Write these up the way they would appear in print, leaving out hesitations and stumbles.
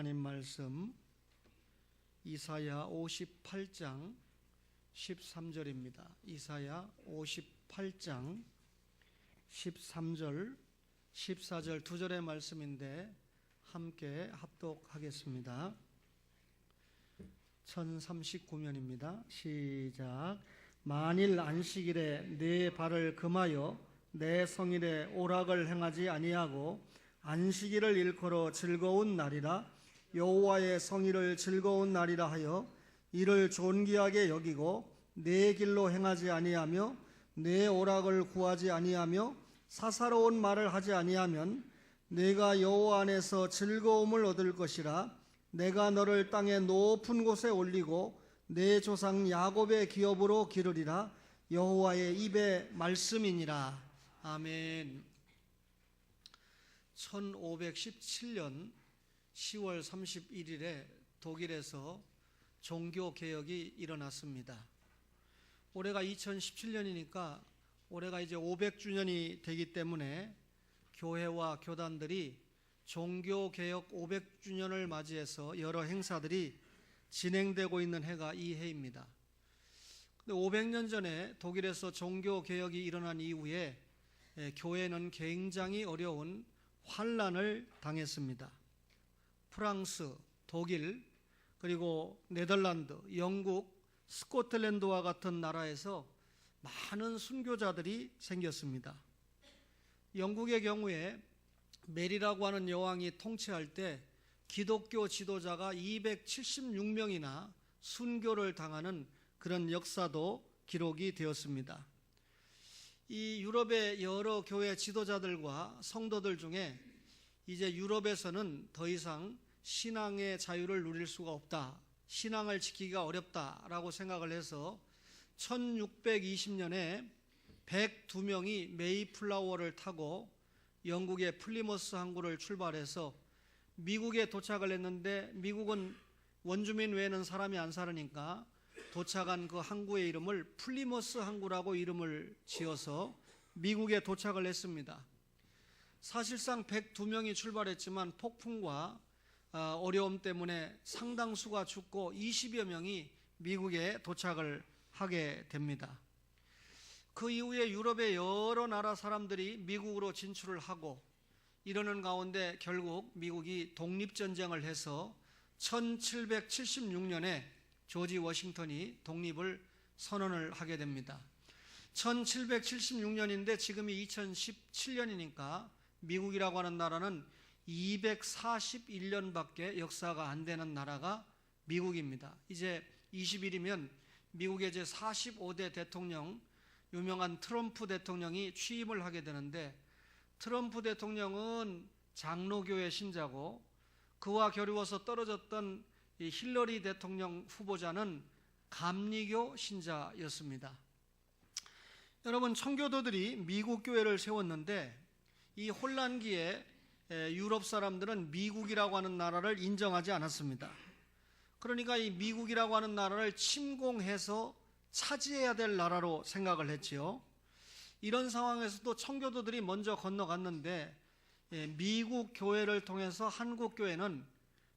하나님 말씀 이사야 58장 13절입니다. 이사야 58장 13절, 14절 두 절의 말씀인데 함께 합독하겠습니다. 1039면입니다. 시작. 만일 안식일에 내 발을 금하여 내 성일에 오락을 행하지 아니하고 안식일을 일컬어 즐거운 날이라 여호와의 성일을 즐거운 날이라 하여 이를 존귀하게 여기고 내 길로 행하지 아니하며 내 오락을 구하지 아니하며 사사로운 말을 하지 아니하면 내가 여호와 안에서 즐거움을 얻을 것이라. 내가 너를 땅의 높은 곳에 올리고 내 조상 야곱의 기업으로 기르리라. 여호와의 입의 말씀이니라. 아멘. 1517년 10월 31일에 독일에서 종교개혁이 일어났습니다. 올해가 2017년이니까 올해가 이제 500주년이 되기 때문에 교회와 교단들이 종교개혁 500주년을 맞이해서 여러 행사들이 진행되고 있는 해가 이 해입니다. 근데 500년 전에 독일에서 종교개혁이 일어난 이후에 교회는 굉장히 어려운 환란을 당했습니다. 프랑스, 독일, 그리고 네덜란드, 영국, 스코틀랜드와 같은 나라에서 많은 순교자들이 생겼습니다. 영국의 경우에 메리라고 하는 여왕이 통치할 때 기독교 지도자가 276명이나 순교를 당하는 그런 역사도 기록이 되었습니다. 이 유럽의 여러 교회 지도자들과 성도들 중에 이제 유럽에서는 더 이상 신앙의 자유를 누릴 수가 없다, 신앙을 지키기가 어렵다라고 생각을 해서 1620년에 102명이 메이플라워를 타고 영국의 플리머스 항구를 출발해서 미국에 도착을 했는데 미국은 원주민 외에는 사람이 안 살으니까 도착한 그 항구의 이름을 플리머스 항구라고 이름을 지어서 미국에 도착을 했습니다. 사실상 102명이 출발했지만 폭풍과 어려움 때문에 상당수가 죽고 20여 명이 미국에 도착을 하게 됩니다. 그 이후에 유럽의 여러 나라 사람들이 미국으로 진출을 하고 이러는 가운데 결국 미국이 독립전쟁을 해서 1776년에 조지 워싱턴이 독립을 선언을 하게 됩니다. 1776년인데 지금이 2017년이니까 미국이라고 하는 나라는 241년밖에 역사가 안 되는 나라가 미국입니다. 이제 20일이면 미국의 제 45대 대통령, 유명한 트럼프 대통령이 취임을 하게 되는데, 트럼프 대통령은 장로교회 신자고 그와 겨루어서 떨어졌던 이 힐러리 대통령 후보자는 감리교 신자였습니다. 여러분, 청교도들이 미국 교회를 세웠는데 이 혼란기에 유럽 사람들은 미국이라고 하는 나라를 인정하지 않았습니다. 그러니까 이 미국이라고 하는 나라를 침공해서 차지해야 될 나라로 생각을 했지요. 이런 상황에서도 청교도들이 먼저 건너갔는데 미국 교회를 통해서 한국 교회는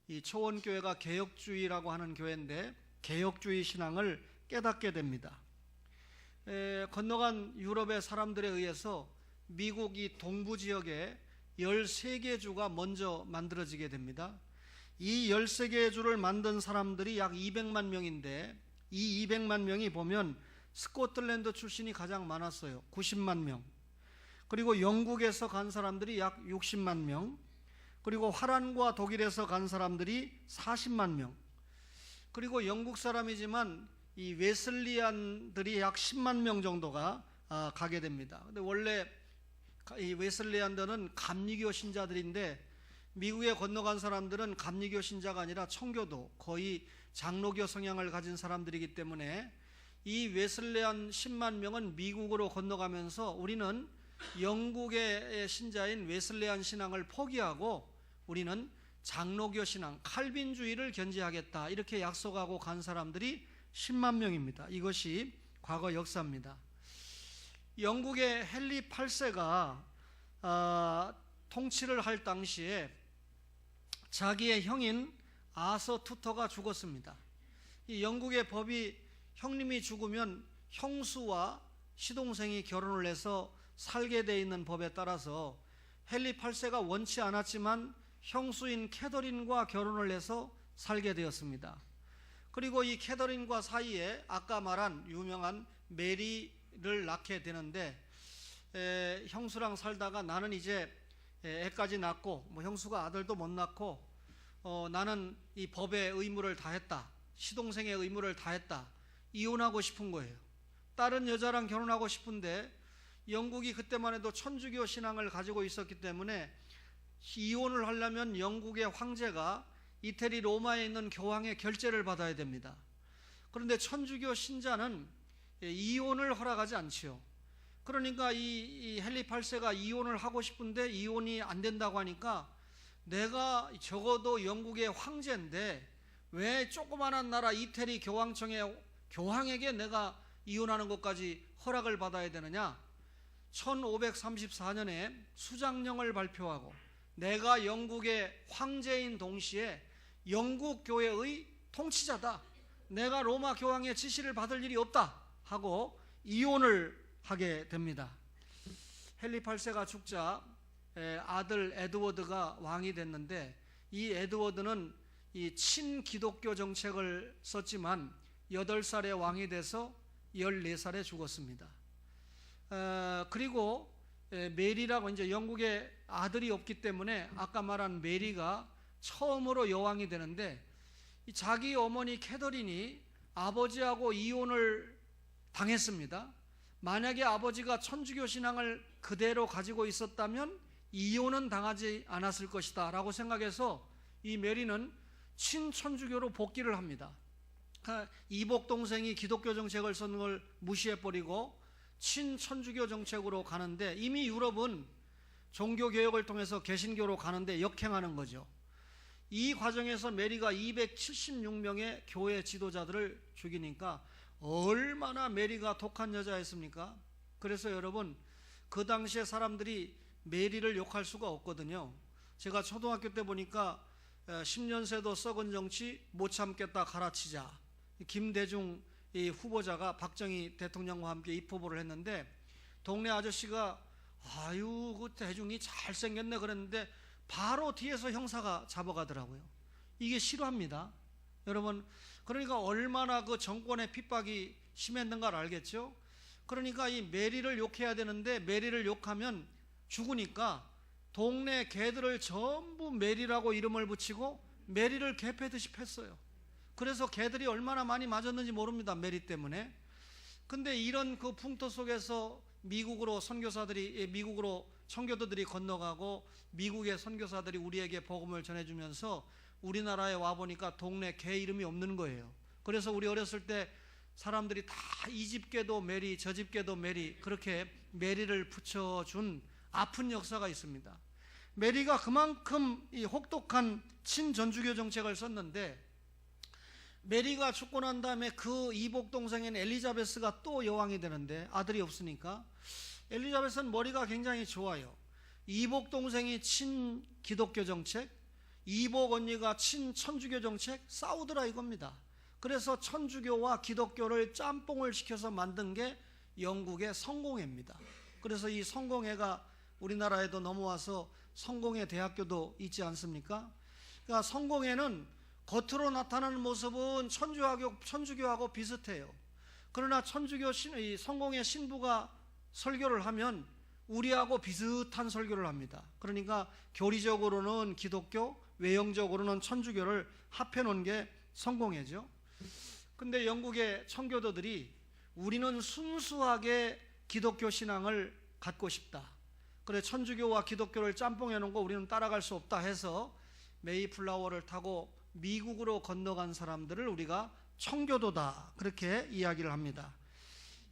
이 초원교회가 개혁주의라고 하는 교회인데 개혁주의 신앙을 깨닫게 됩니다. 건너간 유럽의 사람들에 의해서 미국 이 동부 지역에 13개 주가 먼저 만들어지게 됩니다. 이 13개의 주를 만든 사람들이 약 200만 명인데 이 200만 명이 보면 스코틀랜드 출신이 가장 많았어요. 90만 명. 그리고 영국에서 간 사람들이 약 60만 명. 그리고 화란과 독일에서 간 사람들이 40만 명. 그리고 영국 사람이지만 이 웨슬리안들이 약 10만 명 정도가 가게 됩니다. 근데 원래 이 웨슬리안들은 감리교 신자들인데 미국에 건너간 사람들은 감리교 신자가 아니라 청교도, 거의 장로교 성향을 가진 사람들이기 때문에 이 웨슬리안 10만 명은 미국으로 건너가면서 우리는 영국의 신자인 웨슬리안 신앙을 포기하고 우리는 장로교 신앙, 칼빈주의를 견지하겠다, 이렇게 약속하고 간 사람들이 10만 명입니다. 이것이 과거 역사입니다. 영국의 헨리 8세가 통치를 할 당시에 자기의 형인 아서 투터가 죽었습니다. 이 영국의 법이 형님이 죽으면 형수와 시동생이 결혼을 해서 살게 돼 있는 법에 따라서 헨리 8세가 원치 않았지만 형수인 캐더린과 결혼을 해서 살게 되었습니다. 그리고 이 캐더린과 사이에 아까 말한 유명한 메리를 낳게 되는데, 형수랑 살다가 나는 이제 애까지 낳고 형수가 아들도 못 낳고 나는 이 법의 의무를 다했다, 시동생의 의무를 다했다, 이혼하고 싶은 거예요. 다른 여자랑 결혼하고 싶은데 영국이 그때만 해도 천주교 신앙을 가지고 있었기 때문에 이혼을 하려면 영국의 황제가 이태리 로마에 있는 교황의 결재를 받아야 됩니다. 그런데 천주교 신자는 이혼을 허락하지 않지요. 그러니까 이 헨리 8세가 이혼을 하고 싶은데 이혼이 안 된다고 하니까, 내가 적어도 영국의 황제인데 왜 조그마한 나라 이태리 교황청의 교황에게 내가 이혼하는 것까지 허락을 받아야 되느냐. 1534년에 수장령을 발표하고 내가 영국의 황제인 동시에 영국 교회의 통치자다, 내가 로마 교황의 지시를 받을 일이 없다 하고 이혼을 하게 됩니다. 헨리 8세가 죽자 아들 에드워드가 왕이 됐는데, 이 에드워드는 이 친기독교 정책을 썼지만 8살에 왕이 돼서 14살에 죽었습니다. 그리고 메리라고, 이제 영국에 아들이 없기 때문에 아까 말한 메리가 처음으로 여왕이 되는데, 자기 어머니 캐더린이 아버지하고 이혼을 당했습니다. 만약에 아버지가 천주교 신앙을 그대로 가지고 있었다면 이혼은 당하지 않았을 것이다 라고 생각해서 이 메리는 친천주교로 복귀를 합니다. 이복 동생이 기독교 정책을 썼는 걸 무시해버리고 친천주교 정책으로 가는데, 이미 유럽은 종교개혁을 통해서 개신교로 가는데 역행하는 거죠. 이 과정에서 메리가 276명의 교회 지도자들을 죽이니까 얼마나 메리가 독한 여자였습니까? 그래서 여러분, 그 당시에 사람들이 메리를 욕할 수가 없거든요. 제가 초등학교 때 보니까 10년 새도 썩은 정치 못 참겠다 갈아치자, 김대중 이 후보자가 박정희 대통령과 함께 입후보를 했는데, 동네 아저씨가 아유 그 대중이 잘생겼네 그랬는데 바로 뒤에서 형사가 잡아가더라고요. 이게 실화입니다, 여러분. 그러니까 얼마나 그 정권의 핍박이 심했는가를 알겠죠. 그러니까 이 메리를 욕해야 되는데 메리를 욕하면 죽으니까 동네 개들을 전부 메리라고 이름을 붙이고 메리를 개패듯이 팼어요. 그래서 개들이 얼마나 많이 맞았는지 모릅니다, 메리 때문에. 근데 이런 그 풍토 속에서 미국으로 청교도들이 건너가고 미국의 선교사들이 우리에게 복음을 전해주면서 우리나라에 와보니까 동네 개 이름이 없는 거예요. 그래서 우리 어렸을 때 사람들이 다 이 집개도 메리 저 집개도 메리, 그렇게 메리를 붙여준 아픈 역사가 있습니다. 메리가 그만큼 이 혹독한 친전주교 정책을 썼는데, 메리가 죽고 난 다음에 그 이복 동생인 엘리자베스가 또 여왕이 되는데, 아들이 없으니까 엘리자베스는 머리가 굉장히 좋아요. 이복 동생이 친기독교 정책, 이복 언니가 친천주교 정책, 싸우더라 이겁니다. 그래서 천주교와 기독교를 짬뽕을 시켜서 만든 게 영국의 성공회입니다. 그래서 이 성공회가 우리나라에도 넘어와서 성공회 대학교도 있지 않습니까? 그러니까 성공회는 겉으로 나타나는 모습은 천주교하고 비슷해요. 그러나 이 성공회 신부가 설교를 하면 우리하고 비슷한 설교를 합니다. 그러니까 교리적으로는 기독교, 외형적으로는 천주교를 합해놓은 게 성공회죠. 근데 영국의 청교도들이 우리는 순수하게 기독교 신앙을 갖고 싶다, 그래 천주교와 기독교를 짬뽕해 놓은 거 우리는 따라갈 수 없다 해서 메이플라워를 타고 미국으로 건너간 사람들을 우리가 청교도다, 그렇게 이야기를 합니다.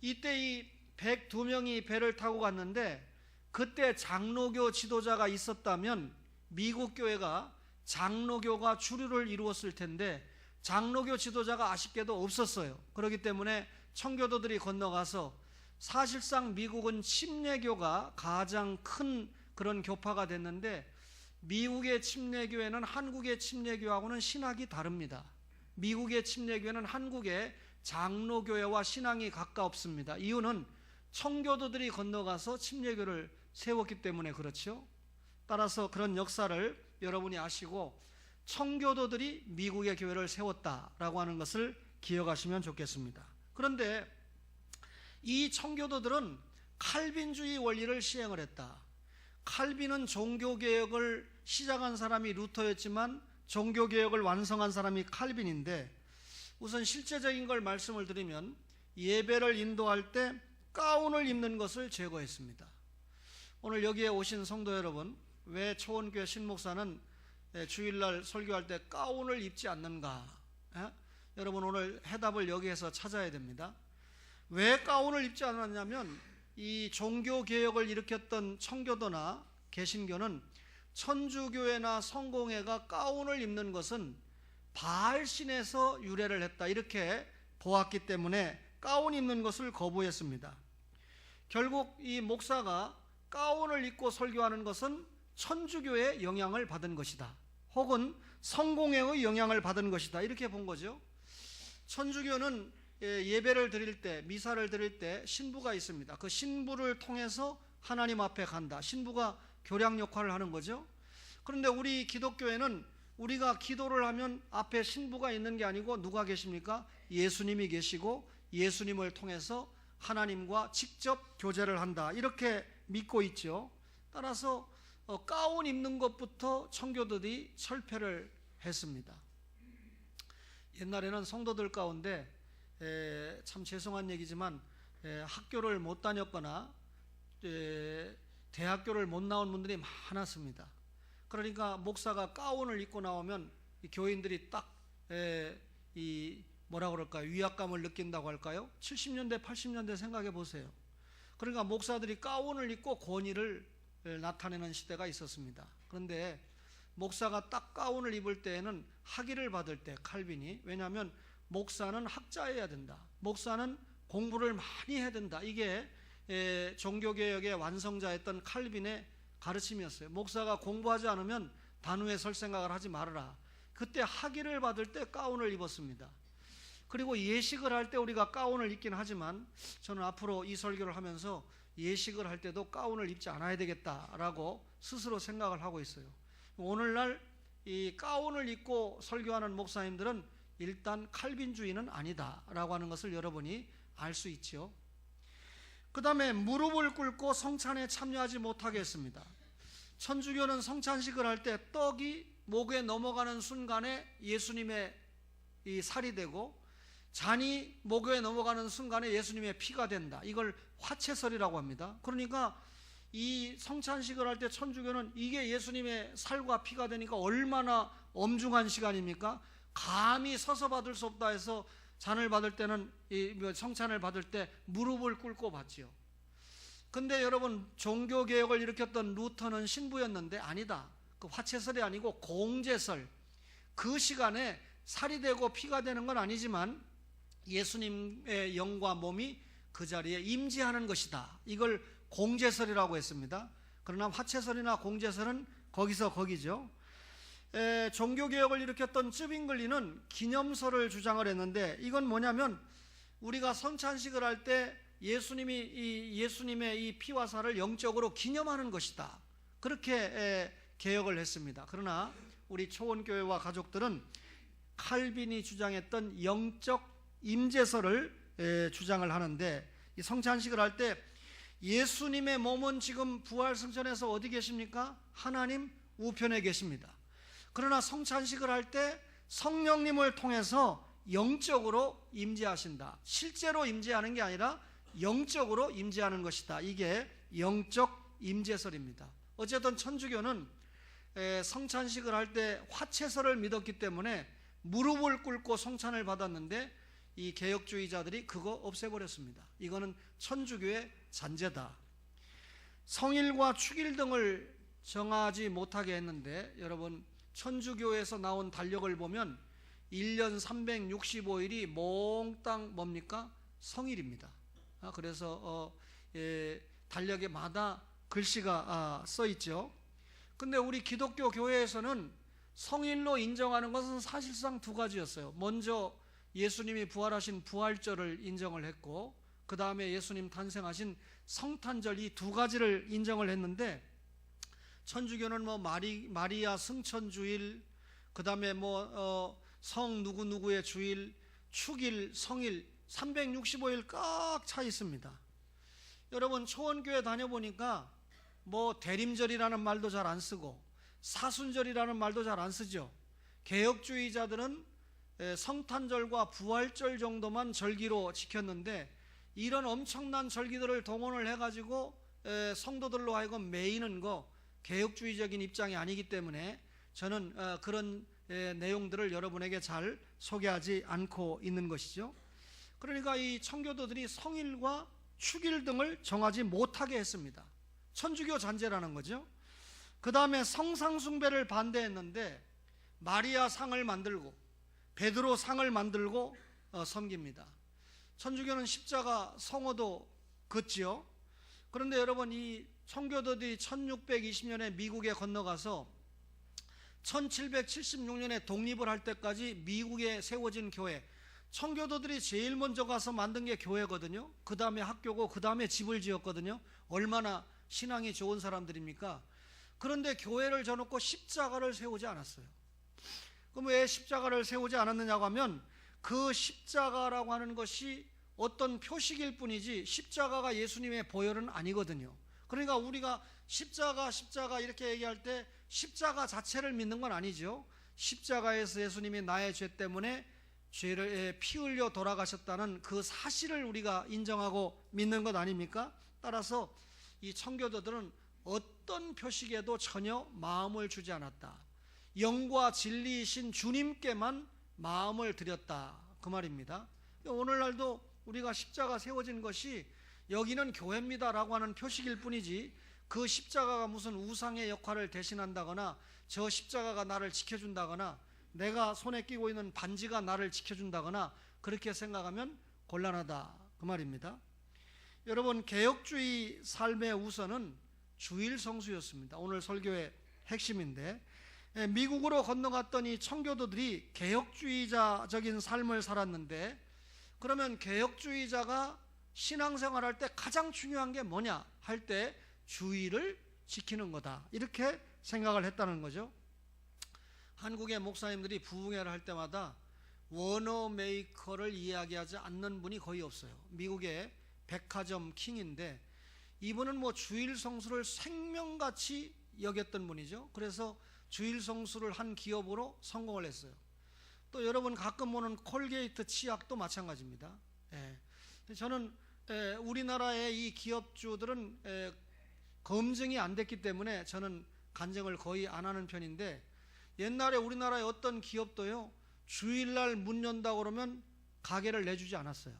이때 이 102명이 배를 타고 갔는데, 그때 장로교 지도자가 있었다면 미국 교회가 장로교가 주류를 이루었을 텐데 장로교 지도자가 아쉽게도 없었어요. 그렇기 때문에 청교도들이 건너가서, 사실상 미국은 침례교가 가장 큰 그런 교파가 됐는데, 미국의 침례교회는 한국의 침례교회하고는 신학이 다릅니다. 미국의 침례교회는 한국의 장로교회와 신앙이 가깝습니다. 이유는 청교도들이 건너가서 침례교를 세웠기 때문에 그렇죠. 따라서 그런 역사를 여러분이 아시고 청교도들이 미국의 교회를 세웠다라고 하는 것을 기억하시면 좋겠습니다. 그런데 이 청교도들은 칼빈주의 원리를 시행을 했다. 칼빈은 종교개혁을 시작한 사람이 루터였지만 종교개혁을 완성한 사람이 칼빈인데, 우선 실제적인 걸 말씀을 드리면 예배를 인도할 때 가운을 입는 것을 제거했습니다. 오늘 여기에 오신 성도 여러분, 왜 초원교회 신목사는 주일날 설교할 때 가운을 입지 않는가? 여러분 오늘 해답을 여기에서 찾아야 됩니다. 왜 가운을 입지 않았냐면 이 종교개혁을 일으켰던 청교도나 개신교는 천주교회나 성공회가 가운을 입는 것은 바알신에서 유래를 했다, 이렇게 보았기 때문에 가운 입는 것을 거부했습니다. 결국 이 목사가 가운을 입고 설교하는 것은 천주교의 영향을 받은 것이다, 혹은 성공회의 영향을 받은 것이다, 이렇게 본 거죠. 천주교는 예배를 드릴 때, 미사를 드릴 때 신부가 있습니다. 그 신부를 통해서 하나님 앞에 간다. 신부가 교량 역할을 하는 거죠. 그런데 우리 기독교회는 우리가 기도를 하면 앞에 신부가 있는 게 아니고 누가 계십니까? 예수님이 계시고 예수님을 통해서 하나님과 직접 교제를 한다, 이렇게 믿고 있죠. 따라서 가운 입는 것부터 청교도들이 철폐를 했습니다. 옛날에는 성도들 가운데 참 죄송한 얘기지만 학교를 못 다녔거나 대학교를 못 나온 분들이 많았습니다. 그러니까 목사가 가운을 입고 나오면 교인들이 딱 뭐라 그럴까요? 위압감을 느낀다고 할까요? 70년대 80년대 생각해 보세요. 그러니까 목사들이 가운을 입고 권위를 나타내는 시대가 있었습니다. 그런데 목사가 딱 가운을 입을 때에는 학위를 받을 때, 칼빈이, 왜냐하면 목사는 학자여야 된다, 목사는 공부를 많이 해야 된다, 이게 종교개혁의 완성자였던 칼빈의 가르침이었어요. 목사가 공부하지 않으면 단우에 설 생각을 하지 말아라. 그때 학위를 받을 때 가운을 입었습니다. 그리고 예식을 할 때 우리가 가운을 입긴 하지만 저는 앞으로 이 설교를 하면서 예식을 할 때도 가운을 입지 않아야 되겠다라고 스스로 생각을 하고 있어요. 오늘날 이 가운을 입고 설교하는 목사님들은 일단 칼빈주의는 아니다라고 하는 것을 여러분이 알 수 있죠. 그 다음에 무릎을 꿇고 성찬에 참여하지 못하게 했습니다. 천주교는 성찬식을 할 때 떡이 목에 넘어가는 순간에 예수님의 이 살이 되고, 잔이 목에 넘어가는 순간에 예수님의 피가 된다, 이걸 화채설이라고 합니다. 그러니까 이 성찬식을 할 때 천주교는 이게 예수님의 살과 피가 되니까 얼마나 엄중한 시간입니까? 감히 서서 받을 수 없다 해서 잔을 받을 때는, 성찬을 받을 때 무릎을 꿇고 받지요. 근데 여러분, 종교개혁을 일으켰던 루터는 신부였는데 아니다, 그 화채설이 아니고 공제설, 그 시간에 살이 되고 피가 되는 건 아니지만 예수님의 영과 몸이 그 자리에 임재하는 것이다, 이걸 공제설이라고 했습니다. 그러나 화채설이나 공제설은 거기서 거기죠. 종교개혁을 일으켰던 쯔빙글리는 기념설을 주장을 했는데, 이건 뭐냐면 우리가 성찬식을 할 때 예수님의 이 피와 살을 영적으로 기념하는 것이다, 그렇게 개혁을 했습니다. 그러나 우리 초원교회와 가족들은 칼빈이 주장했던 영적 임재설을 주장을 하는데, 이 성찬식을 할 때 예수님의 몸은 지금 부활승천에서 어디 계십니까? 하나님 우편에 계십니다. 그러나 성찬식을 할 때 성령님을 통해서 영적으로 임재하신다, 실제로 임재하는 게 아니라 영적으로 임재하는 것이다, 이게 영적 임재설입니다. 어쨌든 천주교는 성찬식을 할 때 화채설을 믿었기 때문에 무릎을 꿇고 성찬을 받았는데, 이 개혁주의자들이 그거 없애버렸습니다. 이거는 천주교의 잔재다. 성일과 축일 등을 정하지 못하게 했는데, 여러분 천주교에서 나온 달력을 보면 1년 365일이 몽땅 뭡니까? 성일입니다. 그래서 달력에마다 글씨가 써 있죠. 근데 우리 기독교 교회에서는 성일로 인정하는 것은 사실상 두 가지였어요. 먼저 예수님이 부활하신 부활절을 인정을 했고, 그 다음에 예수님 탄생하신 성탄절, 이 두 가지를 인정을 했는데, 천주교는 뭐 마리아 승천주일, 그 다음에 성 누구누구의 주일, 축일, 성일 365일 꽉 차 있습니다. 여러분, 초원교회 다녀보니까 뭐 대림절이라는 말도 잘 안 쓰고 사순절이라는 말도 잘 안 쓰죠. 개혁주의자들은 성탄절과 부활절 정도만 절기로 지켰는데, 이런 엄청난 절기들을 동원을 해가지고 성도들로 하여금 매이는 거 개혁주의적인 입장이 아니기 때문에 저는 그런 내용들을 여러분에게 잘 소개하지 않고 있는 것이죠. 그러니까 이 청교도들이 성일과 축일 등을 정하지 못하게 했습니다. 천주교 잔재라는 거죠. 그 다음에 성상숭배를 반대했는데 마리아 상을 만들고 베드로 상을 만들고 섬깁니다. 천주교는 십자가 성호도 긋지요. 그런데 여러분, 이 청교도들이 1620년에 미국에 건너가서 1776년에 독립을 할 때까지 미국에 세워진 교회, 청교도들이 제일 먼저 가서 만든 게 교회거든요. 그 다음에 학교고 그 다음에 집을 지었거든요. 얼마나 신앙이 좋은 사람들입니까? 그런데 교회를 져놓고 십자가를 세우지 않았어요. 그럼 왜 십자가를 세우지 않았느냐고 하면, 그 십자가라고 하는 것이 어떤 표식일 뿐이지 십자가가 예수님의 보혈은 아니거든요. 그러니까 우리가 십자가 이렇게 얘기할 때 십자가 자체를 믿는 건 아니죠. 십자가에서 예수님이 나의 죄 때문에 죄를 피 흘려 돌아가셨다는 그 사실을 우리가 인정하고 믿는 것 아닙니까? 따라서 이 청교도들은 어떤 표식에도 전혀 마음을 주지 않았다. 영과 진리이신 주님께만 마음을 드렸다, 그 말입니다. 오늘날도 우리가 십자가 세워진 것이 여기는 교회입니다라고 하는 표식일 뿐이지, 그 십자가가 무슨 우상의 역할을 대신한다거나 저 십자가가 나를 지켜준다거나 내가 손에 끼고 있는 반지가 나를 지켜준다거나 그렇게 생각하면 곤란하다, 그 말입니다. 여러분, 개혁주의 삶의 우선은 주일 성수였습니다. 오늘 설교의 핵심인데, 미국으로 건너갔던 이 청교도들이 개혁주의자적인 삶을 살았는데, 그러면 개혁주의자가 신앙생활할 때 가장 중요한 게 뭐냐 할 때 주일을 지키는 거다, 이렇게 생각을 했다는 거죠. 한국의 목사님들이 부흥회를 할 때마다 워너 메이커를 이야기하지 않는 분이 거의 없어요. 미국의 백화점 킹인데 이분은 뭐 주일 성수를 생명같이 여겼던 분이죠. 그래서 주일 성수를 한 기업으로 성공을 했어요. 또 여러분 가끔 보는 콜게이트 치약도 마찬가지입니다. 저는 우리나라의 이 기업주들은 검증이 안 됐기 때문에 저는 간증을 거의 안 하는 편인데, 옛날에 우리나라의 어떤 기업도요, 주일날 문 연다고 그러면 가게를 내주지 않았어요.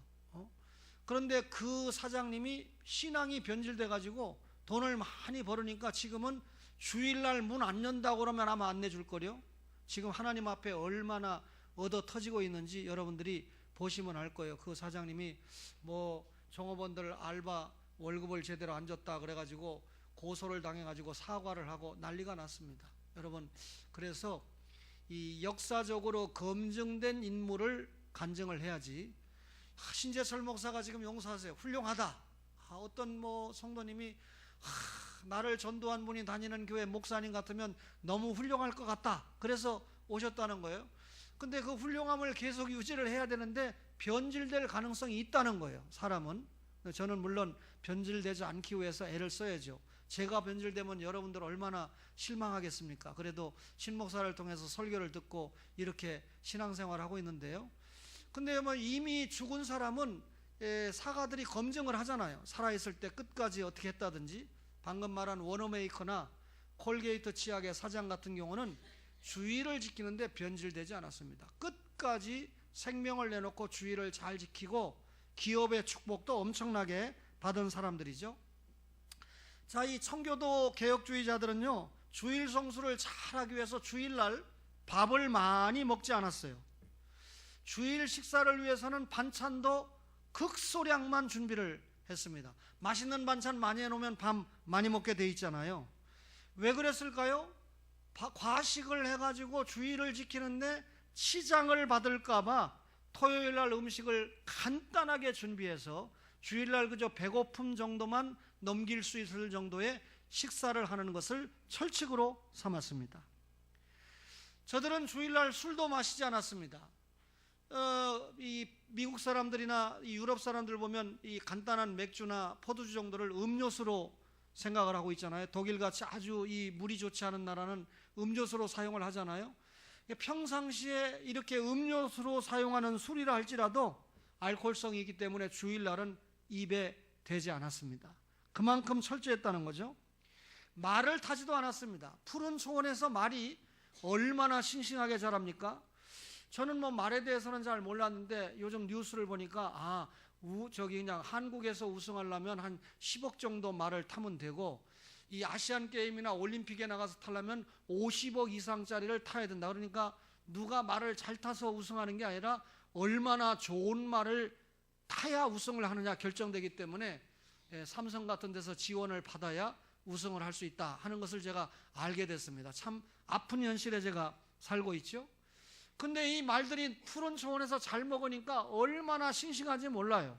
그런데 그 사장님이 신앙이 변질돼 가지고 돈을 많이 벌으니까 지금은 주일날 문 안 연다고 그러면 아마 안 내줄 거요. 지금 하나님 앞에 얼마나 얻어 터지고 있는지 여러분들이 보시면 알 거예요. 그 사장님이 뭐 종업원들 알바 월급을 제대로 안 줬다 그래가지고 고소를 당해가지고 사과를 하고 난리가 났습니다. 여러분, 그래서 이 역사적으로 검증된 인물을 간증을 해야지. 신재철 목사가 지금 용서하세요, 훌륭하다. 어떤 뭐 성도님이 나를 전도한 분이 다니는 교회 목사님 같으면 너무 훌륭할 것 같다, 그래서 오셨다는 거예요. 근데 그 훌륭함을 계속 유지를 해야 되는데 변질될 가능성이 있다는 거예요, 사람은. 저는 물론 변질되지 않기 위해서 애를 써야죠. 제가 변질되면 여러분들 얼마나 실망하겠습니까? 그래도 신목사를 통해서 설교를 듣고 이렇게 신앙생활을 하고 있는데요. 근데 뭐 이미 죽은 사람은 사가들이 검증을 하잖아요. 살아있을 때 끝까지 어떻게 했다든지. 방금 말한 워너메이커나 콜게이트 치약의 사장 같은 경우는 주의를 지키는데 변질되지 않았습니다. 끝까지 생명을 내놓고 주의를 잘 지키고 기업의 축복도 엄청나게 받은 사람들이죠. 자, 이 청교도 개혁주의자들은요, 주일 성수를 잘하기 위해서 주일날 밥을 많이 먹지 않았어요. 주일 식사를 위해서는 반찬도 극소량만 준비를 했습니다. 맛있는 반찬 많이 해놓으면 밥 많이 먹게 돼 있잖아요. 왜 그랬을까요? 과식을 해가지고 주일을 지키는데 치장을 받을까봐 토요일날 음식을 간단하게 준비해서 주일날 그저 배고픔 정도만 넘길 수 있을 정도의 식사를 하는 것을 철칙으로 삼았습니다. 저들은 주일날 술도 마시지 않았습니다. 이 미국 사람들이나 이 유럽 사람들 보면 이 간단한 맥주나 포도주 정도를 음료수로 생각을 하고 있잖아요. 독일같이 아주 이 물이 좋지 않은 나라는 음료수로 사용을 하잖아요. 평상시에 이렇게 음료수로 사용하는 술이라 할지라도 알코올성이 있기 때문에 주일날은 입에 대지 않았습니다. 그만큼 철저했다는 거죠. 말을 타지도 않았습니다. 푸른 초원에서 말이 얼마나 싱싱하게 자랍니까? 저는 뭐 말에 대해서는 잘 몰랐는데 요즘 뉴스를 보니까 저기 그냥 한국에서 우승하려면 한 10억 정도 말을 타면 되고, 이 아시안 게임이나 올림픽에 나가서 타려면 50억 이상짜리를 타야 된다. 그러니까 누가 말을 잘 타서 우승하는 게 아니라 얼마나 좋은 말을 타야 우승을 하느냐 결정되기 때문에 삼성 같은 데서 지원을 받아야 우승을 할 수 있다 하는 것을 제가 알게 됐습니다. 참 아픈 현실에 제가 살고 있죠. 근데 이 말들이 푸른 초원에서 잘 먹으니까 얼마나 싱싱한지 몰라요.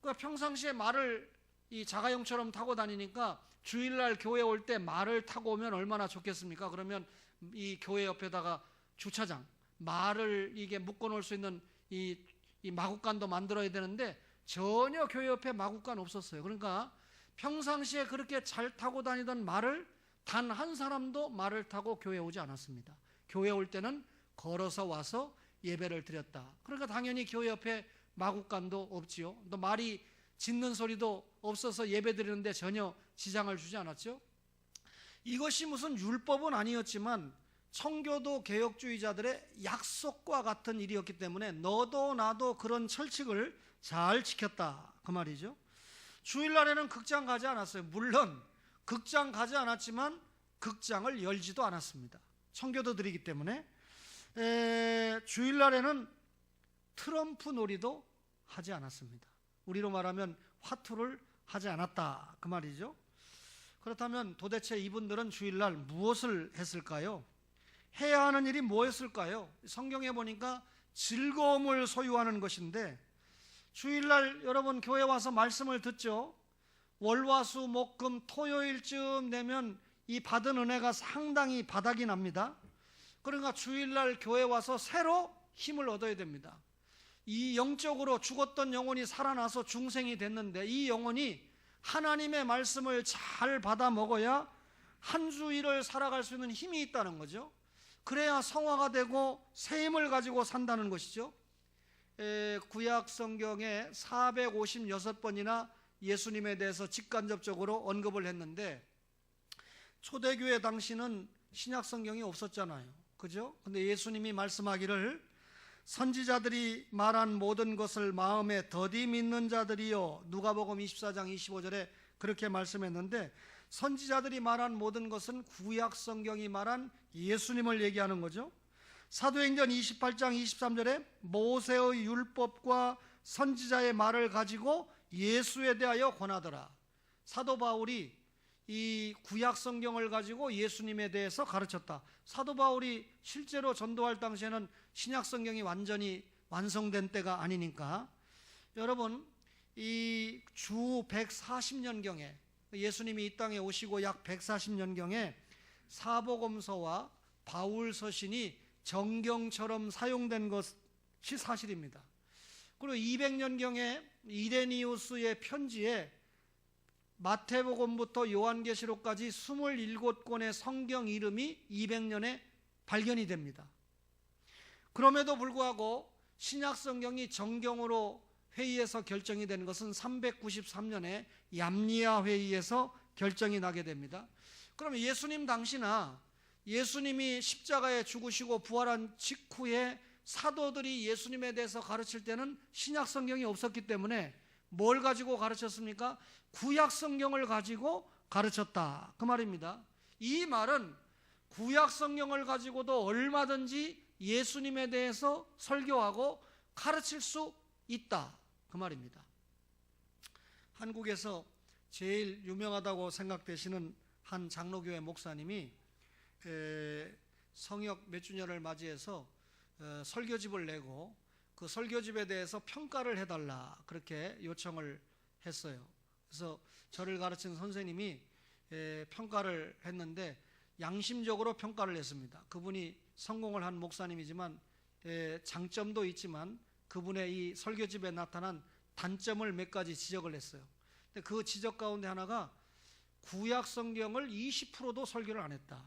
그러니까 평상시에 말을 이 자가용처럼 타고 다니니까 주일날 교회 올 때 말을 타고 오면 얼마나 좋겠습니까? 그러면 이 교회 옆에다가 주차장, 말을 이게 묶어놓을 수 있는 이 마구간도 만들어야 되는데 전혀 교회 옆에 마구간 없었어요. 그러니까 평상시에 그렇게 잘 타고 다니던 말을 단 한 사람도 말을 타고 교회에 오지 않았습니다. 교회 올 때는 걸어서 와서 예배를 드렸다. 그러니까 당연히 교회 옆에 마구간도 없지요. 또 말이 짖는 소리도 없어서 예배 드리는데 전혀 지장을 주지 않았죠. 이것이 무슨 율법은 아니었지만 청교도 개혁주의자들의 약속과 같은 일이었기 때문에 너도 나도 그런 철칙을 잘 지켰다 그 말이죠. 주일날에는 극장 가지 않았어요. 물론 극장 가지 않았지만 극장을 열지도 않았습니다. 청교도들이기 때문에. 주일날에는 트럼프 놀이도 하지 않았습니다. 우리로 말하면 화투를 하지 않았다 그 말이죠. 그렇다면 도대체 이분들은 주일날 무엇을 했을까요? 해야 하는 일이 뭐였을까요? 성경에 보니까 즐거움을 소유하는 것인데, 주일날 여러분 교회 와서 말씀을 듣죠. 월화수 목금 토요일쯤 되면 이 받은 은혜가 상당히 바닥이 납니다. 그러니까 주일날 교회 와서 새로 힘을 얻어야 됩니다. 이 영적으로 죽었던 영혼이 살아나서 중생이 됐는데 이 영혼이 하나님의 말씀을 잘 받아 먹어야 한 주일을 살아갈 수 있는 힘이 있다는 거죠. 그래야 성화가 되고 새 힘을 가지고 산다는 것이죠. 구약 성경에 456번이나 예수님에 대해서 직간접적으로 언급을 했는데, 초대교회 당시는 신약 성경이 없었잖아요. 그죠? 근데 예수님이 말씀하기를 선지자들이 말한 모든 것을 마음에 더디 믿는 자들이요, 누가복음 24장 25절에 그렇게 말씀했는데, 선지자들이 말한 모든 것은 구약 성경이 말한 예수님을 얘기하는 거죠. 사도행전 28장 23절에 모세의 율법과 선지자의 말을 가지고 예수에 대하여 권하더라. 사도 바울이 이 구약 성경을 가지고 예수님에 대해서 가르쳤다. 사도 바울이 실제로 전도할 당시에는 신약 성경이 완전히 완성된 때가 아니니까. 여러분, 이 주 140년경에 예수님이 이 땅에 오시고 약 140년경에 사복음서와 바울 서신이 정경처럼 사용된 것이 사실입니다. 그리고 200년경에 이레니우스의 편지에 마태복음부터 요한계시록까지 27권의 성경 이름이 200년에 발견이 됩니다. 그럼에도 불구하고 신약 성경이 정경으로 회의에서 결정이 된 것은 393년에 얌리아 회의에서 결정이 나게 됩니다. 그럼 예수님 당시나 예수님이 십자가에 죽으시고 부활한 직후에 사도들이 예수님에 대해서 가르칠 때는 신약 성경이 없었기 때문에 뭘 가지고 가르쳤습니까? 구약 성경을 가지고 가르쳤다 그 말입니다. 이 말은 구약 성경을 가지고도 얼마든지 예수님에 대해서 설교하고 가르칠 수 있다 그 말입니다. 한국에서 제일 유명하다고 생각되시는 한 장로교회 목사님이 성역 몇 주년을 맞이해서 설교집을 내고 그 설교집에 대해서 평가를 해달라 그렇게 요청을 했어요. 그래서 저를 가르친 선생님이 평가를 했는데 양심적으로 평가를 했습니다. 그분이 성공을 한 목사님이지만 장점도 있지만 그분의 이 설교집에 나타난 단점을 몇 가지 지적을 했어요. 근데 그 지적 가운데 하나가 구약 성경을 20%도 설교를 안 했다.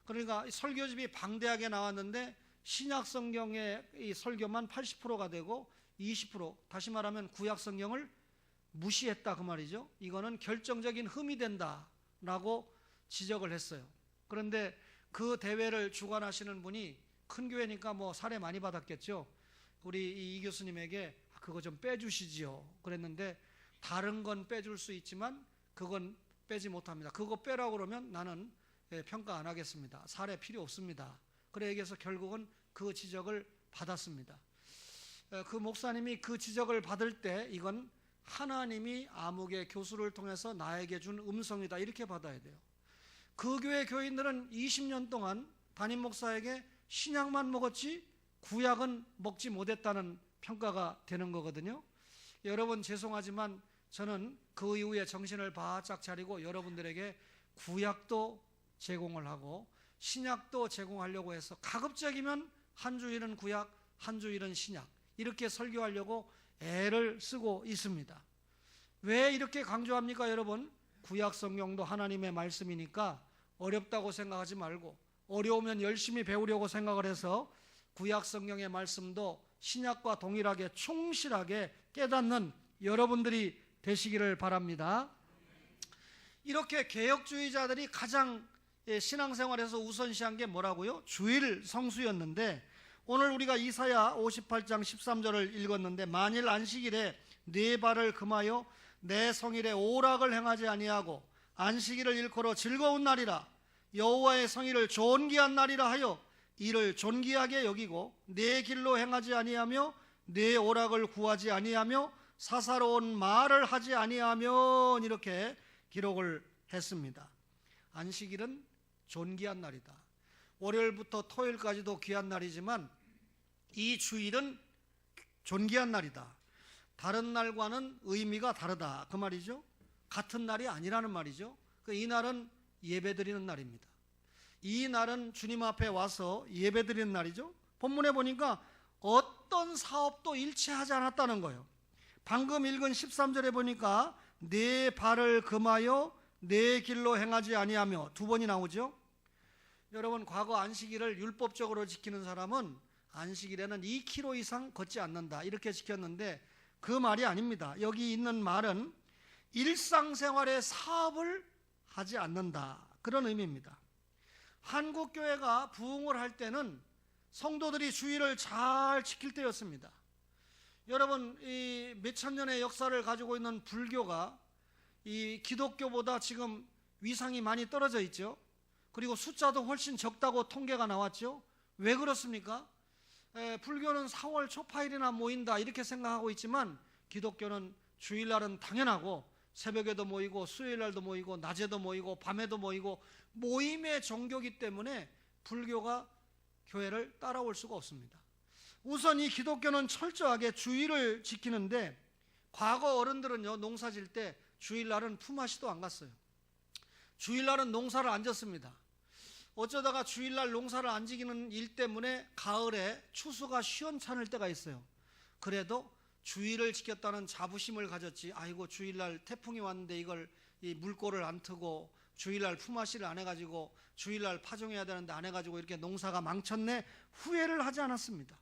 그러니까 설교집이 방대하게 나왔는데 신약 성경의 이 설교만 80%가 되고 20%, 다시 말하면 구약 성경을 무시했다 그 말이죠. 이거는 결정적인 흠이 된다라고 지적을 했어요. 그런데 그 대회를 주관하시는 분이 큰 교회니까 뭐 사례 많이 받았겠죠. 우리 이 교수님에게 그거 좀 빼주시지요 그랬는데, 다른 건 빼줄 수 있지만 그건 빼지 못합니다. 그거 빼라고 그러면 나는 평가 안 하겠습니다. 사례 필요 없습니다. 그래 얘기해서 결국은 그 지적을 받았습니다. 그 목사님이 그 지적을 받을 때 이건 하나님이 암흑의 교수를 통해서 나에게 준 음성이다 이렇게 받아야 돼요. 그 교회 교인들은 20년 동안 담임 목사에게 신약만 먹었지 구약은 먹지 못했다는 평가가 되는 거거든요. 여러분 죄송하지만 저는 그 이후에 정신을 바짝 차리고 여러분들에게 구약도 제공을 하고 신약도 제공하려고 해서 가급적이면 한 주일은 구약, 한 주일은 신약 이렇게 설교하려고 애를 쓰고 있습니다. 왜 이렇게 강조합니까 여러분? 구약 성경도 하나님의 말씀이니까 어렵다고 생각하지 말고 어려우면 열심히 배우려고 생각을 해서 구약 성경의 말씀도 신약과 동일하게 충실하게 깨닫는 여러분들이 되시기를 바랍니다. 이렇게 개혁주의자들이 가장 신앙생활에서 우선시한 게 뭐라고요? 주일 성수였는데, 오늘 우리가 이사야 58장 13절을 읽었는데, 만일 안식일에 네 발을 금하여 내 성일에 오락을 행하지 아니하고 안식일을 일컬어 즐거운 날이라 여호와의 성일을 존귀한 날이라 하여 이를 존귀하게 여기고 내 길로 행하지 아니하며 내 오락을 구하지 아니하며 사사로운 말을 하지 아니하면, 이렇게 기록을 했습니다. 안식일은 존귀한 날이다. 월요일부터 토요일까지도 귀한 날이지만 이 주일은 존귀한 날이다. 다른 날과는 의미가 다르다 그 말이죠. 같은 날이 아니라는 말이죠. 이 날은 예배드리는 날입니다. 이 날은 주님 앞에 와서 예배드리는 날이죠. 본문에 보니까 어떤 사업도 일치하지 않았다는 거예요. 방금 읽은 13절에 보니까 내 발을 금하여 내 길로 행하지 아니하며 두 번이 나오죠. 여러분 과거 안식일을 율법적으로 지키는 사람은 안식일에는 2km 이상 걷지 않는다 이렇게 지켰는데 그 말이 아닙니다. 여기 있는 말은 일상생활의 사업을 하지 않는다 그런 의미입니다. 한국교회가 부흥을 할 때는 성도들이 주일을 잘 지킬 때였습니다. 여러분 이 몇천 년의 역사를 가지고 있는 불교가 이 기독교보다 지금 위상이 많이 떨어져 있죠. 그리고 숫자도 훨씬 적다고 통계가 나왔죠. 왜 그렇습니까? 불교는 4월 초파일이나 모인다 이렇게 생각하고 있지만 기독교는 주일날은 당연하고 새벽에도 모이고 수요일날도 모이고 낮에도 모이고 밤에도 모이고 모임의 종교이기 때문에 불교가 교회를 따라올 수가 없습니다. 우선 이 기독교는 철저하게 주일을 지키는데, 과거 어른들은요 농사질 때 주일날은 품앗이도 안 갔어요. 주일날은 농사를 안 졌습니다. 어쩌다가 주일날 농사를 안 지키는 일 때문에 가을에 추수가 시원찮을 때가 있어요. 그래도 주일을 지켰다는 자부심을 가졌지, 아이고 주일날 태풍이 왔는데 이걸 이 물꼬를 안 트고 주일날 품앗이를 안 해가지고 주일날 파종해야 되는데 안 해가지고 이렇게 농사가 망쳤네 후회를 하지 않았습니다.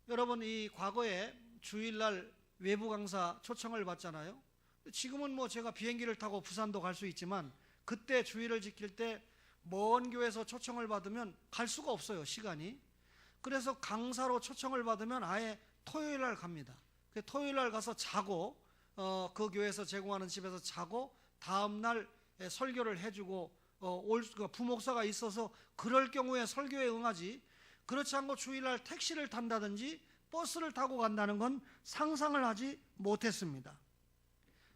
여러분 이 과거에 주일날 외부 강사 초청을 받잖아요. 지금은 뭐 제가 비행기를 타고 부산도 갈 수 있지만 그때 주일을 지킬 때 먼 교회에서 초청을 받으면 갈 수가 없어요 시간이. 그래서 강사로 초청을 받으면 아예 토요일날 갑니다. 토요일날 가서 자고 그 교회에서 제공하는 집에서 자고 다음날 설교를 해주고 부목사가 있어서 그럴 경우에 설교에 응하지, 그렇지 않고 주일날 택시를 탄다든지 버스를 타고 간다는 건 상상을 하지 못했습니다.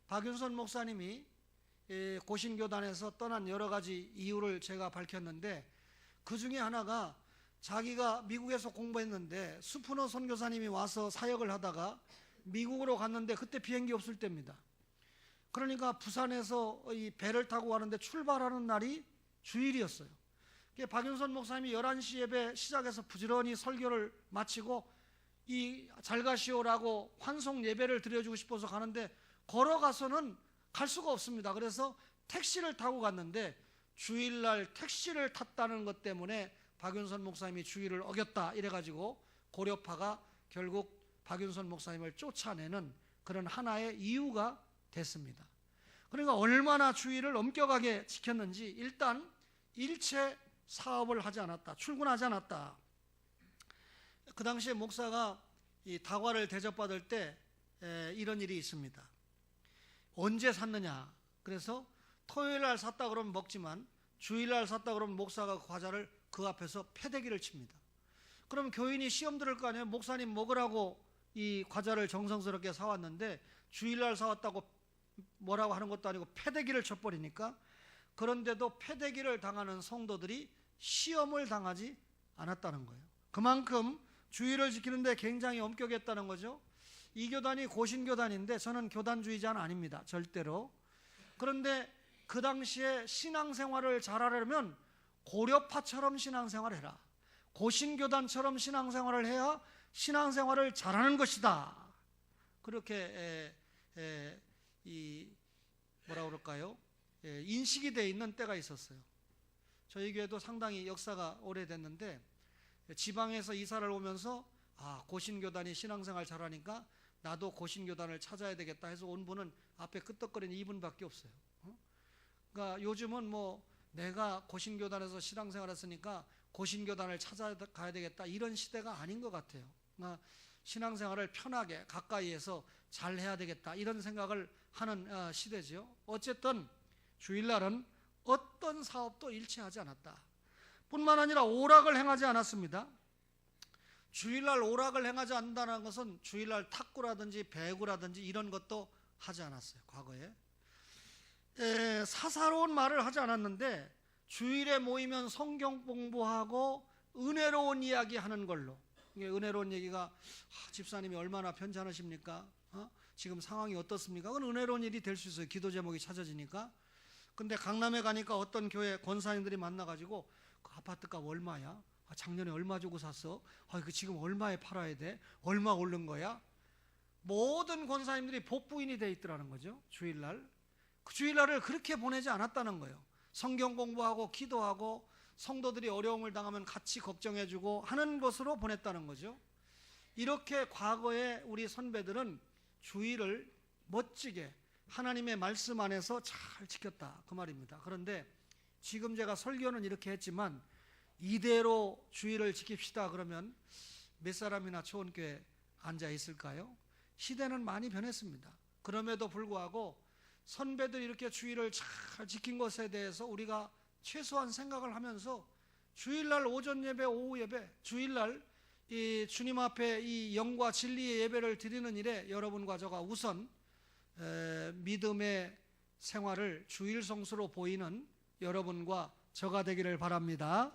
박윤선 목사님이 고신교단에서 떠난 여러 가지 이유를 제가 밝혔는데, 그 중에 하나가 자기가 미국에서 공부했는데 수프너 선교사님이 와서 사역을 하다가 미국으로 갔는데 그때 비행기 없을 때입니다. 그러니까 부산에서 이 배를 타고 가는데 출발하는 날이 주일이었어요. 박윤선 목사님이 11시 예배 시작해서 부지런히 설교를 마치고 이 잘 가시오라고 환송 예배를 드려주고 싶어서 가는데 걸어가서는 갈 수가 없습니다. 그래서 택시를 타고 갔는데 주일날 택시를 탔다는 것 때문에 박윤선 목사님이 주일을 어겼다 이래가지고 고려파가 결국 박윤선 목사님을 쫓아내는 그런 하나의 이유가 됐습니다. 그러니까 얼마나 주일을 엄격하게 지켰는지, 일단 일체 사업을 하지 않았다, 출근하지 않았다. 그 당시에 목사가 이 다과를 대접받을 때 이런 일이 있습니다. 언제 샀느냐, 그래서 토요일날 샀다 그러면 먹지만 주일날 샀다 그러면 목사가 과자를 그 앞에서 패대기를 칩니다. 그럼 교인이 시험 들을 거 아니에요. 목사님 먹으라고 이 과자를 정성스럽게 사왔는데 주일날 사왔다고 뭐라고 하는 것도 아니고 패대기를 쳐버리니까, 그런데도 패대기를 당하는 성도들이 시험을 당하지 않았다는 거예요. 그만큼 주일을 지키는데 굉장히 엄격했다는 거죠. 이 교단이 고신교단인데 저는 교단주의자는 아닙니다, 절대로. 그런데 그 당시에 신앙생활을 잘하려면 고려파처럼 신앙생활을 해라, 고신교단처럼 신앙생활을 해야 신앙생활을 잘하는 것이다. 그렇게 뭐라 그럴까요? 인식이 돼 있는 때가 있었어요. 저희 교회도 상당히 역사가 오래됐는데 지방에서 이사를 오면서 고신교단이 신앙생활 잘하니까 나도 고신교단을 찾아야 되겠다 해서 온 분은 앞에 끄떡거리는 이분밖에 없어요. 그러니까 요즘은 뭐 내가 고신교단에서 신앙생활 했으니까 고신교단을 찾아가야 되겠다 이런 시대가 아닌 것 같아요. 그러니까 신앙생활을 편하게 가까이에서 잘 해야 되겠다 이런 생각을 하는 시대죠. 어쨌든 주일날은 어떤 사업도 일치하지 않았다. 뿐만 아니라 오락을 행하지 않았습니다. 주일날 오락을 행하지 않는다는 것은 주일날 탁구라든지 배구라든지 이런 것도 하지 않았어요. 과거에 사사로운 말을 하지 않았는데 주일에 모이면 성경 공부하고 은혜로운 이야기 하는 걸로. 은혜로운 얘기가 집사님이 얼마나 편찮으십니까? 지금 상황이 어떻습니까? 그건 은혜로운 일이 될 수 있어요. 기도 제목이 찾아지니까. 근데 강남에 가니까 어떤 교회 권사님들이 만나가지고 그 아파트값 얼마야? 작년에 얼마 주고 샀어? 그 지금 얼마에 팔아야 돼? 얼마 오른 거야? 모든 권사님들이 복부인이 돼 있더라는 거죠. 주일날. 그 주일날을 그렇게 보내지 않았다는 거예요. 성경 공부하고 기도하고 성도들이 어려움을 당하면 같이 걱정해주고 하는 것으로 보냈다는 거죠. 이렇게 과거에 우리 선배들은 주일을 멋지게 하나님의 말씀 안에서 잘 지켰다 그 말입니다. 그런데 지금 제가 설교는 이렇게 했지만 이대로 주일을 지킵시다 그러면 몇 사람이나 초원교회 앉아 있을까요? 시대는 많이 변했습니다. 그럼에도 불구하고 선배들이 이렇게 주일을 잘 지킨 것에 대해서 우리가 최소한 생각을 하면서 주일날 오전 예배, 오후 예배, 주일날 이 주님 앞에 이 영과 진리의 예배를 드리는 일에 여러분과 저가 우선 믿음의 생활을 주일 성수로 보이는 여러분과 저가 되기를 바랍니다.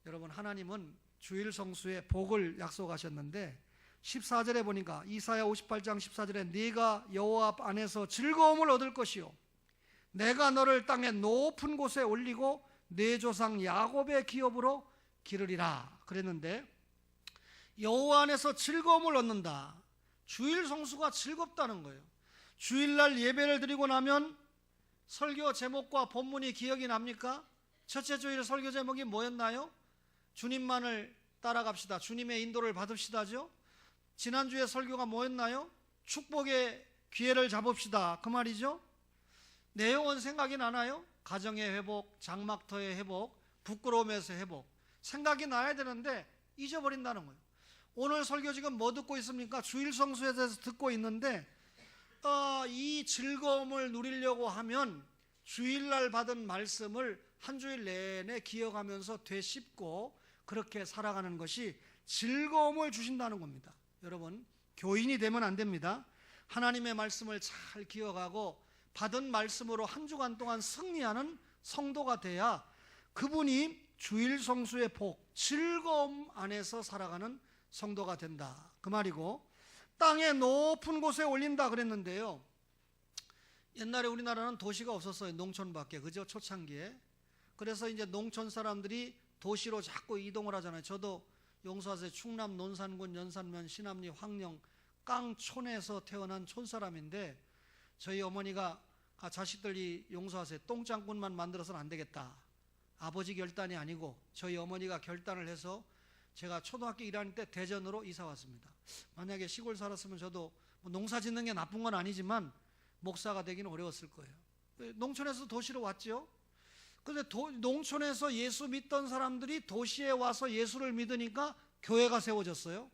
여러분, 하나님은 주일 성수의 복을 약속하셨는데 14절에 보니까 이사야 58장 14절에 네가 여호와 안에서 즐거움을 얻을 것이요 내가 너를 땅의 높은 곳에 올리고 내 조상 야곱의 기업으로 기르리라 그랬는데, 여호와 안에서 즐거움을 얻는다. 주일 성수가 즐겁다는 거예요. 주일날 예배를 드리고 나면 설교 제목과 본문이 기억이 납니까? 첫째 주일 설교 제목이 뭐였나요? 주님만을 따라갑시다, 주님의 인도를 받읍시다죠. 지난주에 설교가 뭐였나요? 축복의 기회를 잡읍시다 그 말이죠. 내용은 생각이 나나요? 가정의 회복, 장막터의 회복, 부끄러움에서 회복, 생각이 나야 되는데 잊어버린다는 거예요. 오늘 설교 지금 뭐 듣고 있습니까? 주일 성수에 대해서 듣고 있는데 이 즐거움을 누리려고 하면 주일날 받은 말씀을 한 주일 내내 기억하면서 되씹고 그렇게 살아가는 것이 즐거움을 주신다는 겁니다. 여러분, 교인이 되면 안 됩니다. 하나님의 말씀을 잘 기억하고 받은 말씀으로 한 주간 동안 승리하는 성도가 돼야 그분이 주일 성수의 복, 즐거움 안에서 살아가는 성도가 된다, 그 말이고, 땅의 높은 곳에 올린다 그랬는데요, 옛날에 우리나라는 도시가 없었어요. 농촌밖에. 그죠? 초창기에. 그래서 이제 농촌 사람들이 도시로 자꾸 이동을 하잖아요. 저도 용서하세요. 충남 논산군 연산면 신암리 황령 깡촌에서 태어난 촌사람인데, 저희 어머니가 자식들이 용서하세요. 똥장군만 만들어서는 안 되겠다. 아버지 결단이 아니고 저희 어머니가 결단을 해서 제가 초등학교 1학년 때 대전으로 이사 왔습니다. 만약에 시골 살았으면 저도 뭐 농사 짓는 게 나쁜 건 아니지만 목사가 되기는 어려웠을 거예요. 농촌에서 도시로 왔죠. 그런데 농촌에서 예수 믿던 사람들이 도시에 와서 예수를 믿으니까 교회가 세워졌어요.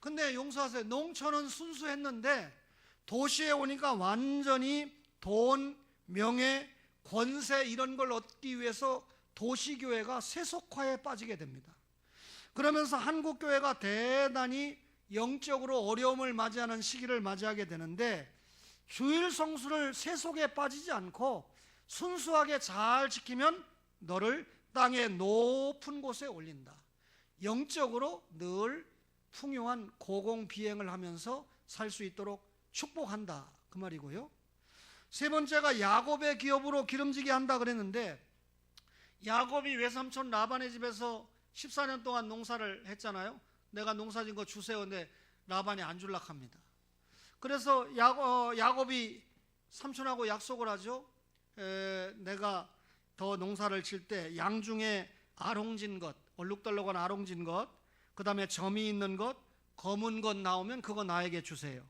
근데 용서하세요. 농촌은 순수했는데 도시에 오니까 완전히 돈, 명예, 권세 이런 걸 얻기 위해서 도시교회가 세속화에 빠지게 됩니다. 그러면서 한국교회가 대단히 영적으로 어려움을 맞이하는 시기를 맞이하게 되는데, 주일 성수를 세속에 빠지지 않고 순수하게 잘 지키면 너를 땅의 높은 곳에 올린다. 영적으로 늘 풍요한 고공비행을 하면서 살 수 있도록 축복한다, 그 말이고요. 세 번째가 야곱의 기업으로 기름지게 한다 그랬는데, 야곱이 외삼촌 라반의 집에서 14년 동안 농사를 했잖아요. 내가 농사 진 거 주세요. 근데 라반이 안 줄락 합니다. 그래서 야곱이 삼촌하고 약속을 하죠. 내가 더 농사를 칠 때 양 중에 아롱진 것, 얼룩덜룩한 아롱진 것, 그 다음에 점이 있는 것, 검은 것 나오면 그거 나에게 주세요.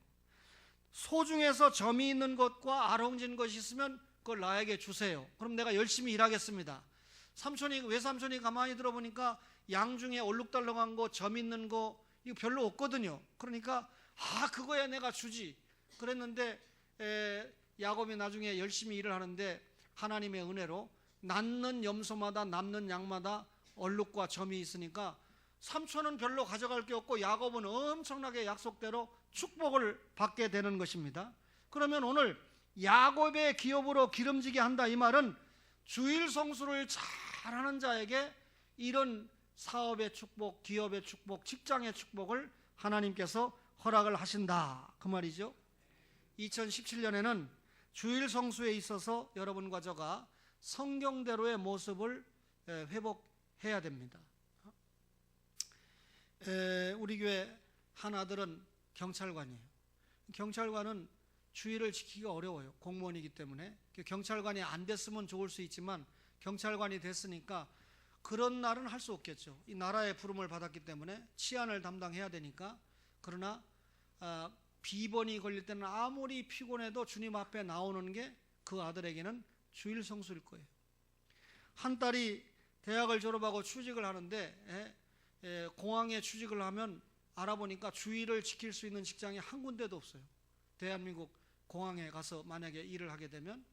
소 중에서 점이 있는 것과 아롱진 것이 있으면 그걸 나에게 주세요. 그럼 내가 열심히 일하겠습니다. 외삼촌이 가만히 들어보니까 양 중에 얼룩덜룩한 거, 점 있는 거 이거 별로 없거든요. 그러니까 그거야 내가 주지 그랬는데, 야곱이 나중에 열심히 일을 하는데 하나님의 은혜로 낳는 염소마다 남는 양마다 얼룩과 점이 있으니까 삼촌은 별로 가져갈 게 없고 야곱은 엄청나게 약속대로 축복을 받게 되는 것입니다. 그러면 오늘 야곱의 기업으로 기름지게 한다, 이 말은 주일 성수를 잘하는 자에게 이런 사업의 축복, 기업의 축복, 직장의 축복을 하나님께서 허락을 하신다, 그 말이죠. 2017년에는 주일 성수에 있어서 여러분과 저가 성경대로의 모습을 회복해야 됩니다. 우리 교회 한 아들은 경찰관이에요. 경찰관은 주일을 지키기가 어려워요. 공무원이기 때문에. 경찰관이 안 됐으면 좋을 수 있지만 경찰관이 됐으니까 그런 날은 할 수 없겠죠. 이 나라의 부름을 받았기 때문에 치안을 담당해야 되니까. 그러나 비번이 걸릴 때는 아무리 피곤해도 주님 앞에 나오는 게 그 아들에게는 주일 성수일 거예요. 한 딸이 대학을 졸업하고 취직을 하는데 공항에 취직을 하면 알아보니까 주일을 지킬 수 있는 직장이 한 군데도 없어요. 대한민국 공항에 가서 만약에 일을 하게 되면.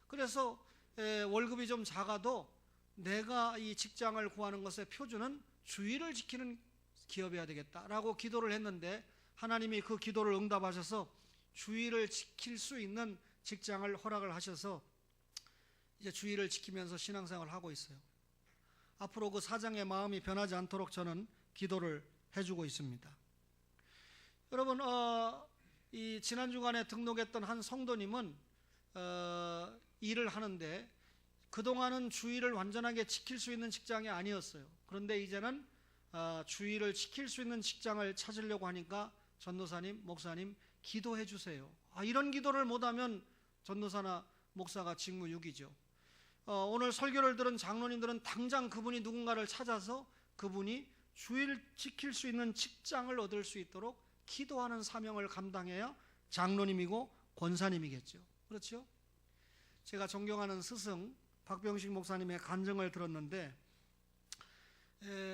그래서 월급이 좀 작아도 내가 이 직장을 구하는 것의 표준은 주일을 지키는 기업이어야 되겠다라고 기도를 했는데, 하나님이 그 기도를 응답하셔서 주일을 지킬 수 있는 직장을 허락을 하셔서 이제 주일을 지키면서 신앙생활을 하고 있어요. 앞으로 그 사장의 마음이 변하지 않도록 저는 기도를 해주고 있습니다. 여러분, 이 지난 주간에 등록했던 한 성도님은 일을 하는데 그동안은 주일을 완전하게 지킬 수 있는 직장이 아니었어요. 그런데 이제는 주일을 지킬 수 있는 직장을 찾으려고 하니까 전도사님, 목사님 기도해 주세요. 이런 기도를 못하면 전도사나 목사가 직무유기죠. 오늘 설교를 들은 장로님들은 당장 그분이 누군가를 찾아서 그분이 주일 지킬 수 있는 직장을 얻을 수 있도록 기도하는 사명을 감당해야 장로님이고 권사님이겠죠. 그렇죠? 제가 존경하는 스승 박병식 목사님의 간증을 들었는데,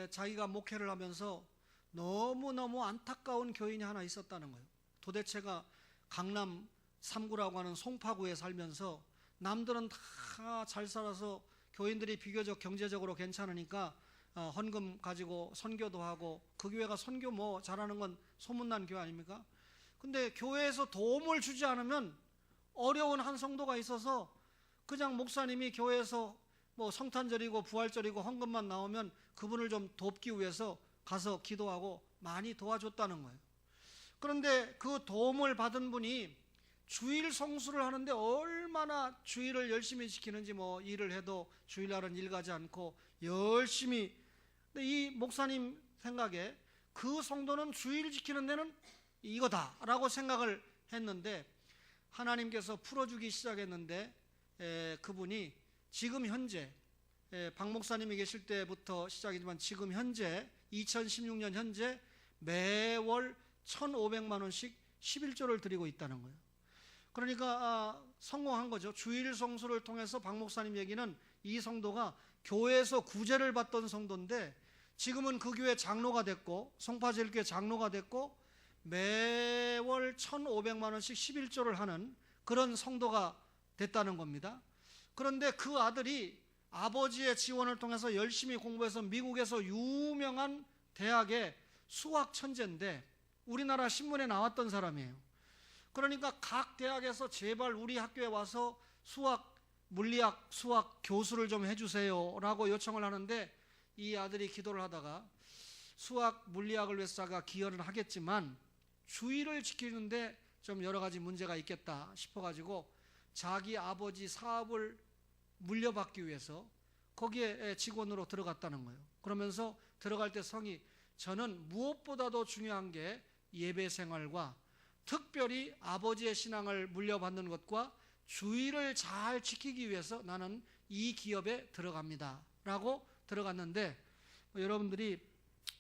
자기가 목회를 하면서 너무너무 안타까운 교인이 하나 있었다는 거예요. 도대체가 강남 3구라고 하는 송파구에 살면서 남들은 다 잘 살아서 교인들이 비교적 경제적으로 괜찮으니까 헌금 가지고 선교도 하고, 그 교회가 선교 잘하는 건 소문난 교회 아닙니까? 근데 교회에서 도움을 주지 않으면 어려운 한 성도가 있어서 그냥 목사님이 교회에서 뭐 성탄절이고 부활절이고 헌금만 나오면 그분을 좀 돕기 위해서 가서 기도하고 많이 도와줬다는 거예요. 그런데 그 도움을 받은 분이 주일 성수를 하는데 얼마나 주일을 열심히 지키는지, 뭐 일을 해도 주일날은 일 가지 않고 열심히. 근데 이 목사님 생각에 그 성도는 주일 지키는 데는 이거다라고 생각을 했는데, 하나님께서 풀어주기 시작했는데 그분이 지금 현재, 박 목사님이 계실 때부터 시작이지만 지금 현재 2016년 현재 매월 1,500만 원씩 11조를 드리고 있다는 거예요. 그러니까 성공한 거죠. 주일 성수를 통해서 박 목사님 얘기는 이 성도가 교회에서 구제를 받던 성도인데 지금은 그 교회 장로가 됐고, 송파제일교회 장로가 됐고, 매월 1,500만 원씩 11조를 하는 그런 성도가 됐다는 겁니다. 그런데 그 아들이 아버지의 지원을 통해서 열심히 공부해서 미국에서 유명한 대학의 수학 천재인데 우리나라 신문에 나왔던 사람이에요. 그러니까 각 대학에서 제발 우리 학교에 와서 수학, 물리학, 수학 교수를 좀 해주세요 라고 요청을 하는데, 이 아들이 기도를 하다가 수학, 물리학을 위해서 자가 기여를 하겠지만 주의를 지키는데 좀 여러 가지 문제가 있겠다 싶어가지고 자기 아버지 사업을 물려받기 위해서 거기에 직원으로 들어갔다는 거예요. 그러면서 들어갈 때 성이, 저는 무엇보다도 중요한 게 예배 생활과 특별히 아버지의 신앙을 물려받는 것과 주의를 잘 지키기 위해서 나는 이 기업에 들어갑니다 라고 들어갔는데, 여러분들이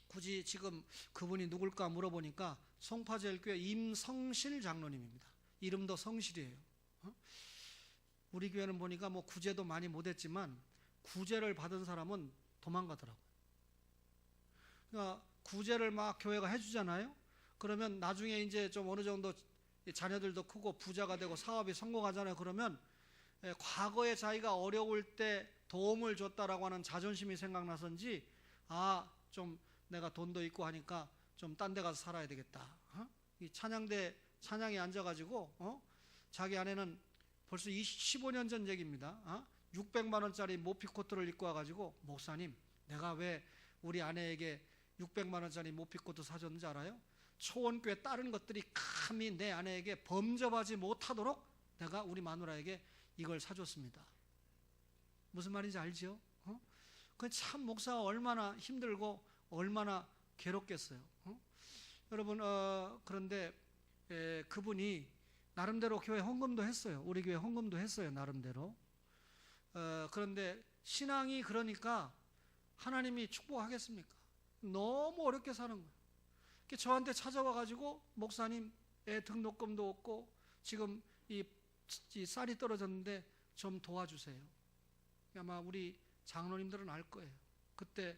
굳이 지금 그분이 누굴까 물어보니까 송파제일교회 임성실 장로님입니다. 이름도 성실이에요. 우리 교회는 보니까 뭐 구제도 많이 못했지만 구제를 받은 사람은 도망가더라고요. 그러니까 구제를 막 교회가 해주잖아요. 그러면 나중에 이제 좀 어느 정도 자녀들도 크고 부자가 되고 사업이 성공하잖아요. 그러면 과거에 자기가 어려울 때 도움을 줬다라고 하는 자존심이 생각나서인지, 좀 내가 돈도 있고 하니까 좀 딴 데 가서 살아야 되겠다. 이 찬양대 찬양에 앉아가지고 자기 아내는 벌써 15년 전 얘기입니다. 600만 원짜리 모피 코트를 입고 와가지고, 목사님 내가 왜 우리 아내에게 600만 원짜리 모피 코트 사줬는지 알아요? 초원교회 다른 것들이 감히 내 아내에게 범접하지 못하도록 내가 우리 마누라에게 이걸 사줬습니다. 무슨 말인지 알죠? 그 참 목사가 얼마나 힘들고 얼마나 괴롭겠어요. 여러분, 그런데 그분이 나름대로 교회 헌금도 했어요. 우리 교회 헌금도 했어요, 나름대로. 그런데 신앙이 그러니까 하나님이 축복하겠습니까? 너무 어렵게 사는 거예요. 저한테 찾아와가지고, 목사님 애 등록금도 없고 지금 이 쌀이 떨어졌는데 좀 도와주세요. 아마 우리 장로님들은 알 거예요. 그때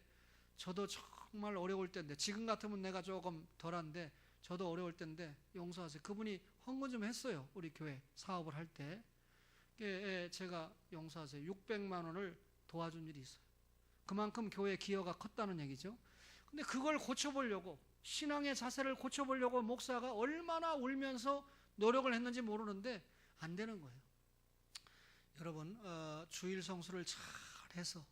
저도 정말 어려울 때인데, 지금 같으면 내가 조금 덜한데 저도 어려울 때인데 용서하세요. 그분이 헌금 좀 했어요. 우리 교회 사업을 할 때. 제가 용서하세요. 600만 원을 도와준 일이 있어요. 그만큼 교회 기여가 컸다는 얘기죠. 근데 그걸 고쳐보려고, 신앙의 자세를 고쳐보려고 목사가 얼마나 울면서 노력을 했는지 모르는데 안 되는 거예요. 여러분, 주일 성수를 잘 해서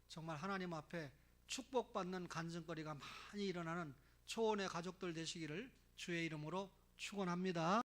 정말 하나님 앞에 축복받는 간증거리가 많이 일어나는 초원의 가족들 되시기를 주의 이름으로 축원합니다.